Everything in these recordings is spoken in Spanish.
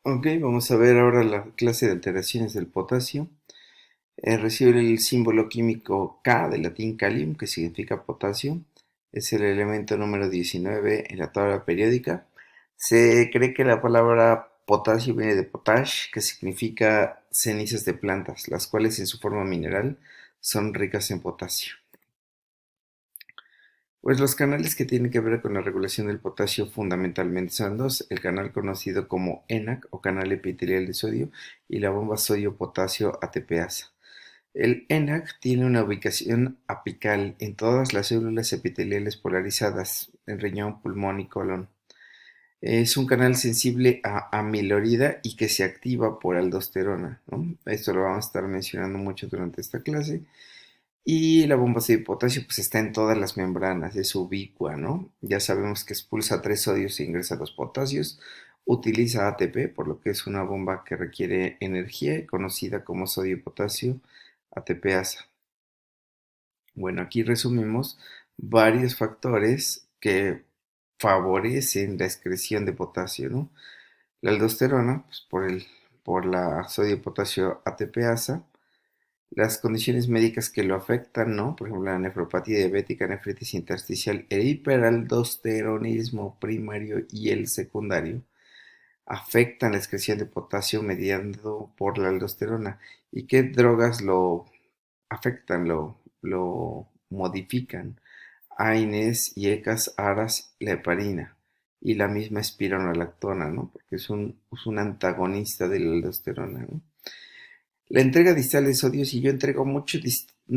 Ok, vamos a ver ahora la clase de alteraciones del potasio. Recibe el símbolo químico K del latín kalium, que significa potasio. Es el elemento número 19 en la tabla periódica. Se cree que la palabra potasio viene de potash, que significa cenizas de plantas, las cuales en su forma mineral son ricas en potasio. Pues los canales que tienen que ver con la regulación del potasio fundamentalmente son dos: el canal conocido como ENaC o canal epitelial de sodio y la bomba sodio-potasio ATPasa. El ENaC tiene una ubicación apical en todas las células epiteliales polarizadas en riñón, pulmón y colon. Es un canal sensible a amilorida y que se activa por aldosterona, ¿no? Esto lo vamos a estar mencionando mucho durante esta clase. Y la bomba de potasio pues está en todas las membranas, es ubicua, ¿no? Ya sabemos que expulsa 3 sodios e ingresa 2 potasios, utiliza ATP, por lo que es una bomba que requiere energía, conocida como sodio-potasio ATPasa. Bueno, aquí resumimos varios factores que favorecen la excreción de potasio, ¿no? La aldosterona, pues por la sodio-potasio ATPasa, las condiciones médicas que lo afectan, ¿no? Por ejemplo, la nefropatía diabética, nefritis intersticial, el hiperaldosteronismo primario y el secundario afectan la excreción de potasio mediado por la aldosterona. ¿Y qué drogas lo afectan, lo modifican? AINES, IECAS, ARAS, la heparina y la misma espironolactona, ¿no? Porque es un antagonista de la aldosterona, ¿no? La entrega distal de sodio, si yo entrego mucho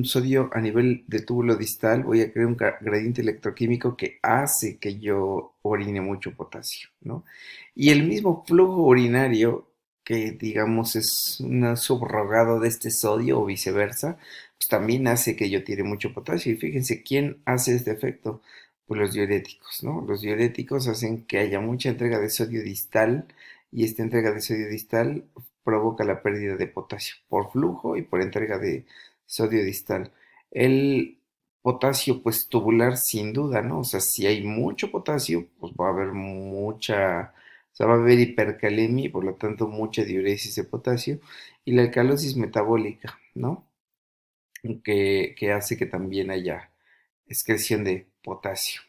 sodio a nivel de túbulo distal, voy a crear un gradiente electroquímico que hace que yo orine mucho potasio, ¿no? Y el mismo flujo urinario, que digamos es un subrogado de este sodio o viceversa, pues también hace que yo tire mucho potasio. Y fíjense, ¿quién hace este efecto? Pues los diuréticos, ¿no? Los diuréticos hacen que haya mucha entrega de sodio distal y esta entrega de sodio distal provoca la pérdida de potasio por flujo y por entrega de sodio distal. El potasio, pues tubular, sin duda, ¿no? O sea, si hay mucho potasio, pues va a haber mucha, o sea, va a haber hipercalemia y por lo tanto mucha diuresis de potasio. Y la alcalosis metabólica, ¿no? Que hace que también haya excreción de potasio.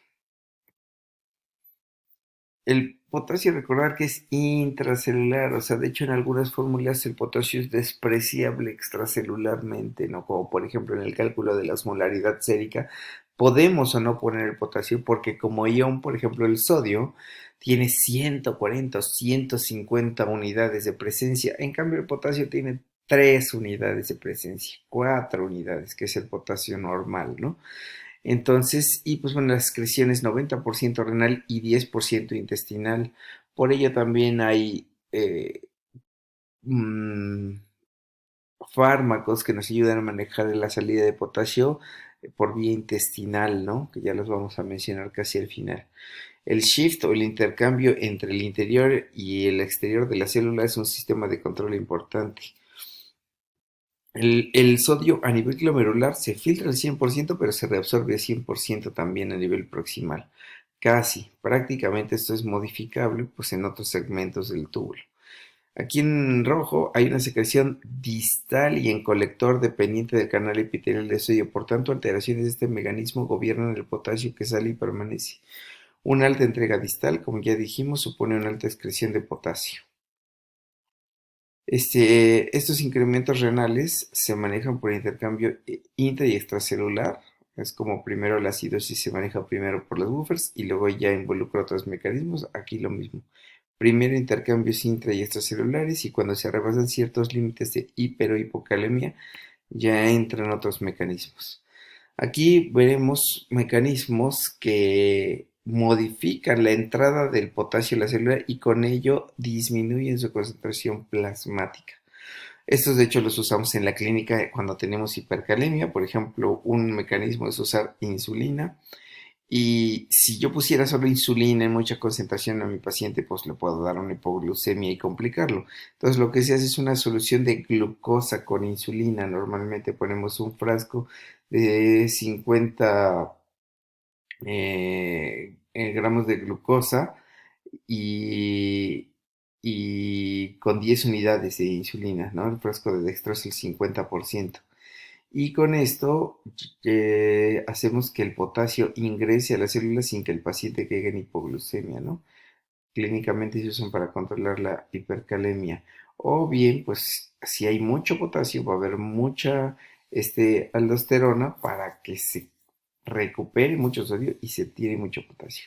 El potasio, recordar que es intracelular, o sea, de hecho en algunas fórmulas el potasio es despreciable extracelularmente, ¿no? Como por ejemplo en el cálculo de la osmolaridad sérica, podemos o no poner el potasio porque como ion, por ejemplo, el sodio tiene 140 o 150 unidades de presencia, en cambio el potasio tiene 3 unidades de presencia, 4 unidades, que es el potasio normal, ¿no? Entonces, y pues bueno, la excreción es 90% renal y 10% intestinal. Por ello también hay mm, fármacos que nos ayudan a manejar la salida de potasio por vía intestinal, ¿no? Que ya los vamos a mencionar casi al final. El shift o el intercambio entre el interior y el exterior de la célula es un sistema de control importante. El sodio a nivel glomerular se filtra al 100%, pero se reabsorbe al 100% también a nivel proximal. Casi, prácticamente esto es modificable pues en otros segmentos del túbulo. Aquí en rojo hay una secreción distal y en colector dependiente del canal epitelial de sodio. Por tanto, alteraciones de este mecanismo gobiernan el potasio que sale y permanece. Una alta entrega distal, como ya dijimos, supone una alta excreción de potasio. Estos incrementos renales se manejan por intercambio intra y extracelular. Es como primero la acidosis se maneja primero por los buffers y luego ya involucra otros mecanismos. Aquí lo mismo. Primero intercambios intra y extracelulares y cuando se rebasan ciertos límites de hiper o hipocalemia ya entran otros mecanismos. Aquí veremos mecanismos que modifican la entrada del potasio a la célula y con ello disminuyen su concentración plasmática. Estos de hecho los usamos en la clínica cuando tenemos hipercalemia. Por ejemplo, un mecanismo es usar insulina. Y si yo pusiera solo insulina en mucha concentración a mi paciente, pues le puedo dar una hipoglucemia y complicarlo. Entonces lo que se hace es una solución de glucosa con insulina. Normalmente ponemos un frasco de 50 gramos de glucosa y y con 10 unidades de insulina, ¿no? El frasco de dextrosa el 50%. Y con esto hacemos que el potasio ingrese a la célula sin que el paciente caiga en hipoglucemia, ¿no? Clínicamente se usan para controlar la hipercalemia. O bien, pues si hay mucho potasio, va a haber mucha aldosterona para que se recupere mucho sodio y se tire mucho potasio.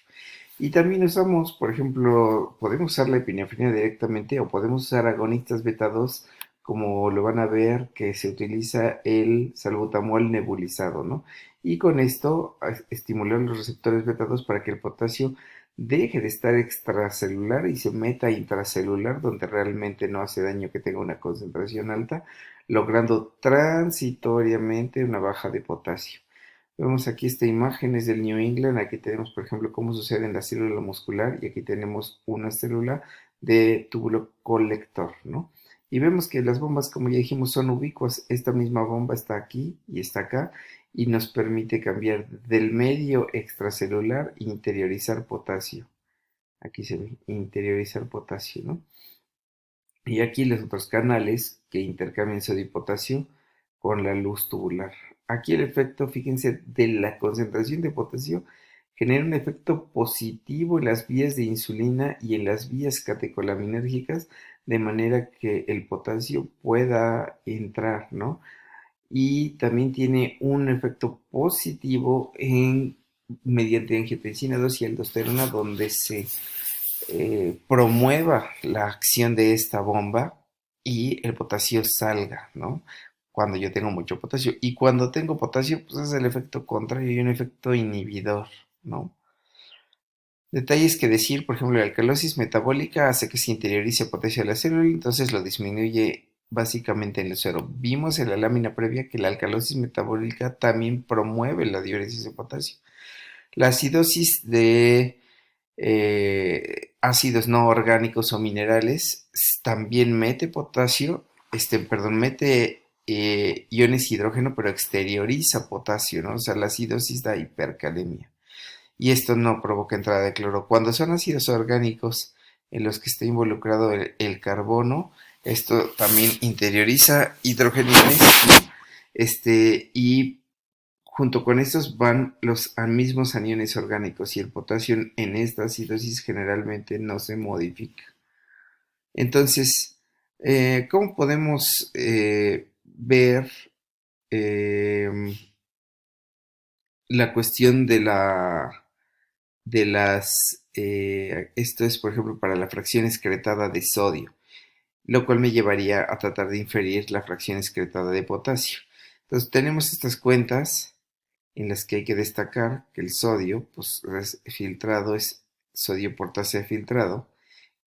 Y también usamos, por ejemplo, podemos usar la epinefrina directamente o podemos usar agonistas beta 2, como lo van a ver que se utiliza el salbutamol nebulizado, ¿no? Y con esto estimular los receptores beta 2 para que el potasio deje de estar extracelular y se meta intracelular, donde realmente no hace daño que tenga una concentración alta, logrando transitoriamente una baja de potasio. Vemos aquí esta imagen es del New England. Aquí tenemos, por ejemplo, cómo sucede en la célula muscular y aquí tenemos una célula de túbulo colector, ¿no? Y vemos que las bombas, como ya dijimos, son ubicuas. Esta misma bomba está aquí y está acá y nos permite cambiar del medio extracelular e interiorizar potasio. Aquí se ve, interiorizar potasio, ¿no? Y aquí los otros canales que intercambian sodio y potasio con la luz tubular. Aquí el efecto, fíjense, de la concentración de potasio genera un efecto positivo en las vías de insulina y en las vías catecolaminérgicas, de manera que el potasio pueda entrar, ¿no? Y también tiene un efecto positivo mediante angiotensina 2 y aldosterona, donde se promueva la acción de esta bomba y el potasio salga, ¿no? Cuando yo tengo mucho potasio. Y cuando tengo potasio, pues es el efecto contrario y un efecto inhibidor, ¿no? Detalles que decir, por ejemplo, la alcalosis metabólica hace que se interiorice potasio a la célula, entonces lo disminuye básicamente en el suero. Vimos en la lámina previa que la alcalosis metabólica también promueve la diuresis de potasio. La acidosis de ácidos no orgánicos o minerales, también mete potasio, perdón, mete iones hidrógeno, pero exterioriza potasio, ¿no? O sea, la acidosis da hipercalemia. Y esto no provoca entrada de cloro. Cuando son ácidos orgánicos en los que está involucrado el carbono, esto también interioriza hidrogeniones, ¿no? Y junto con estos van los mismos aniones orgánicos y el potasio en esta acidosis generalmente no se modifica. Entonces, ¿cómo podemos ver eh, la cuestión de las, esto es por ejemplo para la fracción excretada de sodio, lo cual me llevaría a tratar de inferir la fracción excretada de potasio? Entonces tenemos estas cuentas en las que hay que destacar que el sodio, pues es filtrado, es sodio por tasa de filtrado,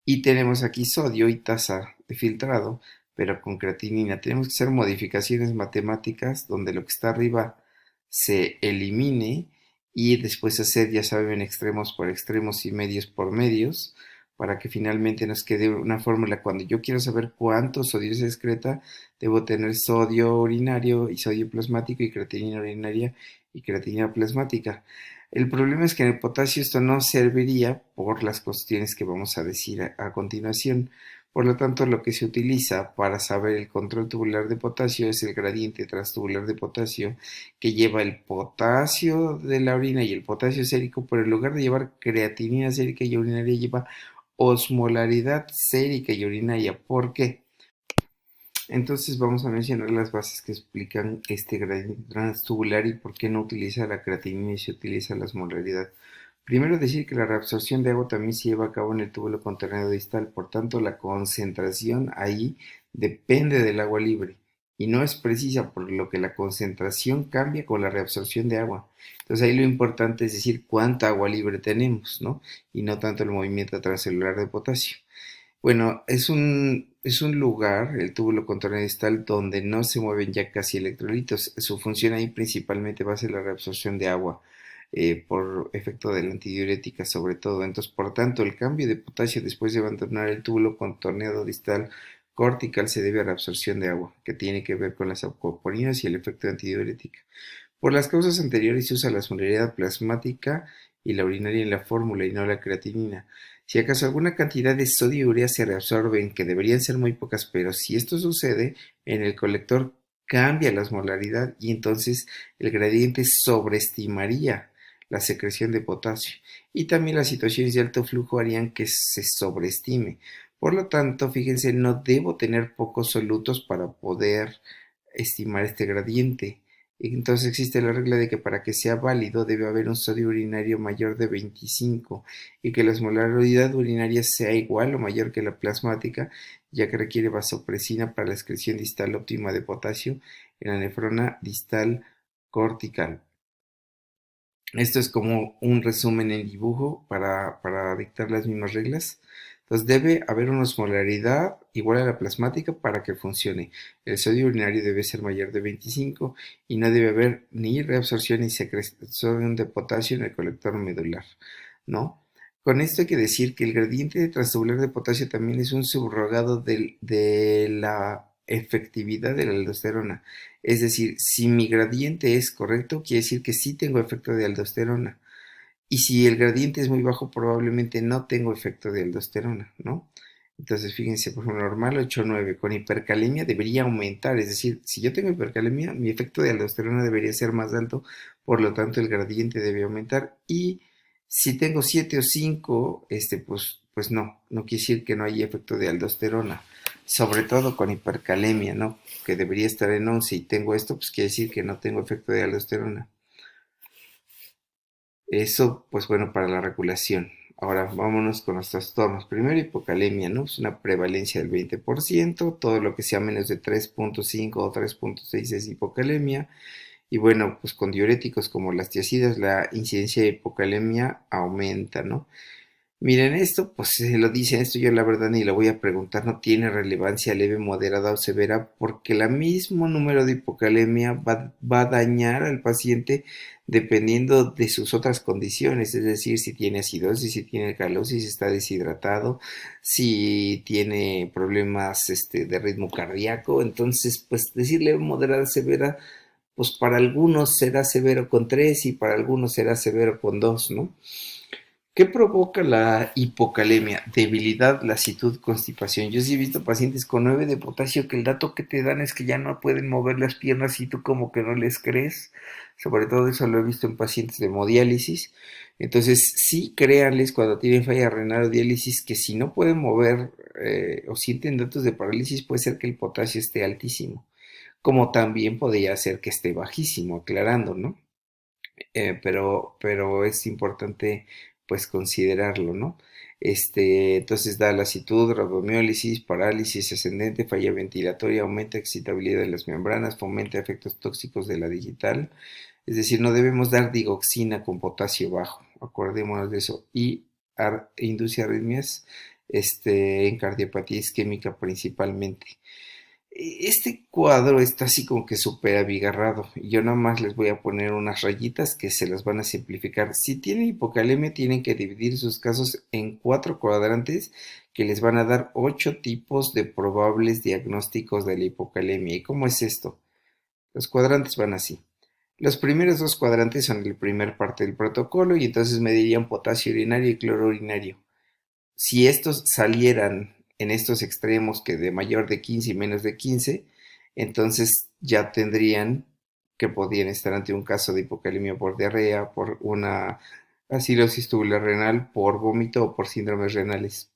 y tenemos aquí sodio y tasa de filtrado, pero con creatinina. Tenemos que hacer modificaciones matemáticas donde lo que está arriba se elimine y después hacer, ya saben, extremos por extremos y medios por medios, para que finalmente nos quede una fórmula. Cuando yo quiero saber cuánto sodio se excreta, debo tener sodio urinario y sodio plasmático y creatinina urinaria y creatinina plasmática. El problema es que en el potasio esto no serviría por las cuestiones que vamos a decir a continuación. Por lo tanto, lo que se utiliza para saber el control tubular de potasio es el gradiente transtubular de potasio, que lleva el potasio de la orina y el potasio sérico, pero en lugar de llevar creatinina sérica y urinaria, lleva osmolaridad sérica y urinaria. ¿Por qué? Entonces vamos a mencionar las bases que explican este gradiente transtubular y por qué no utiliza la creatinina y se utiliza la osmolaridad. Primero decir que la reabsorción de agua también se lleva a cabo en el túbulo contorneado distal, por tanto la concentración ahí depende del agua libre y no es precisa, por lo que la concentración cambia con la reabsorción de agua. Entonces ahí lo importante es decir cuánta agua libre tenemos, ¿no? Y no tanto el movimiento transcelular de potasio. Bueno, es un lugar, el túbulo contorneado distal, donde no se mueven ya casi electrolitos. Su función ahí principalmente va a ser la reabsorción de agua por efecto de la antidiurética sobre todo. Entonces, por tanto, el cambio de potasio después de abandonar el túbulo contorneado distal cortical se debe a la absorción de agua, que tiene que ver con las aquaporina y el efecto de antidiurética. Por las causas anteriores se usa la osmolaridad plasmática y la urinaria en la fórmula y no la creatinina. Si acaso alguna cantidad de sodio y urea se reabsorben, que deberían ser muy pocas, pero si esto sucede, en el colector cambia la osmolaridad y entonces el gradiente sobreestimaría la secreción de potasio. Y también las situaciones de alto flujo harían que se sobreestime. Por lo tanto, fíjense, no debo tener pocos solutos para poder estimar este gradiente. Entonces existe la regla de que para que sea válido debe haber un sodio urinario mayor de 25 y que la osmolaridad urinaria sea igual o mayor que la plasmática, ya que requiere vasopresina para la excreción distal óptima de potasio en la nefrona distal cortical. Esto es como un resumen en dibujo para dictar las mismas reglas. Entonces debe haber una osmolaridad igual a la plasmática para que funcione. El sodio urinario debe ser mayor de 25 y no debe haber ni reabsorción ni secreción de potasio en el colector medular, ¿no? Con esto hay que decir que el gradiente de transtubular de potasio también es un subrogado de la efectividad de la aldosterona. Es decir, si mi gradiente es correcto, quiere decir que sí tengo efecto de aldosterona. Y si el gradiente es muy bajo, probablemente no tengo efecto de aldosterona, ¿no? Entonces, fíjense, por ejemplo, normal 8,9. Con hipercalemia debería aumentar. Es decir, si yo tengo hipercalemia, mi efecto de aldosterona debería ser más alto, por lo tanto el gradiente debe aumentar. Y si tengo 7 o 5, pues no quiere decir que no haya efecto de aldosterona. Sobre todo con hipercalemia, ¿no? Que debería estar en 11 y tengo esto, pues quiere decir que no tengo efecto de aldosterona. Eso, pues bueno, para la regulación. Ahora vámonos con los trastornos. Primero, hipocalemia, ¿no? Es una prevalencia del 20%, todo lo que sea menos de 3,5 o 3,6 es hipocalemia. Y bueno, pues con diuréticos como las tiazidas, la incidencia de hipocalemia aumenta, ¿no? Miren, esto, pues se lo dicen, esto yo la verdad ni lo voy a preguntar, no tiene relevancia leve, moderada o severa, porque el mismo número de hipocalemia va a dañar al paciente dependiendo de sus otras condiciones, es decir, si tiene acidosis, si tiene calosis, si está deshidratado, si tiene problemas de ritmo cardíaco, entonces, pues decirle moderada, severa, pues para algunos será severo con 3 y para algunos será severo con 2, ¿no? ¿Qué provoca la hipocalemia? Debilidad, lasitud, constipación. Yo sí he visto pacientes con 9 de potasio que el dato que te dan es que ya no pueden mover las piernas y tú como que no les crees. Sobre todo eso lo he visto en pacientes de hemodiálisis. Entonces, sí, créanles cuando tienen falla renal o diálisis que si no pueden mover o sienten datos de parálisis puede ser que el potasio esté altísimo. Como también podría ser que esté bajísimo, aclarando, ¿no? Pero es importante pues considerarlo, ¿no? Entonces da lasitud, rabdomiólisis, parálisis ascendente, falla ventilatoria, aumenta excitabilidad de las membranas, fomenta efectos tóxicos de la digital, es decir, no debemos dar digoxina con potasio bajo, acordémonos de eso, y induce arritmias en cardiopatía isquémica principalmente. Este cuadro está así como que súper abigarrado. Yo nada más les voy a poner unas rayitas que se las van a simplificar. Si tienen hipocalemia, tienen que dividir sus casos en 4 cuadrantes que les van a dar 8 tipos de probables diagnósticos de la hipocalemia. ¿Y cómo es esto? Los cuadrantes van así. Los primeros 2 cuadrantes son la primera parte del protocolo y entonces medirían potasio urinario y cloro urinario. Si estos salieran en estos extremos que de mayor de 15 y menos de 15, entonces ya tendrían que podrían estar ante un caso de hipocalemia por diarrea, por una acidosis tubular renal, por vómito o por síndromes renales.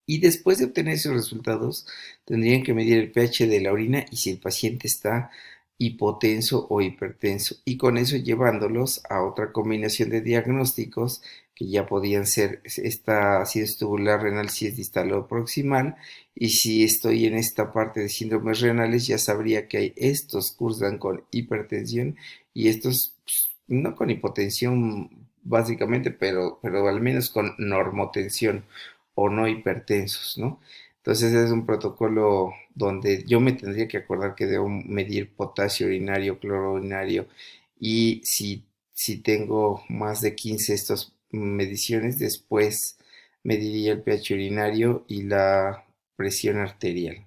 Y después de obtener esos resultados, tendrían que medir el pH de la orina y si el paciente está hipotenso o hipertenso. Y con eso llevándolos a otra combinación de diagnósticos que ya podían ser esta acidosis tubular renal si es distal o proximal. Y si estoy en esta parte de síndromes renales, ya sabría que hay estos cursan con hipertensión y estos no con hipotensión básicamente, pero al menos con normotensión o no hipertensos, ¿no? Entonces es un protocolo donde yo me tendría que acordar que debo medir potasio urinario, cloro urinario y si tengo más de 15 estas mediciones, después mediría el pH urinario y la presión arterial.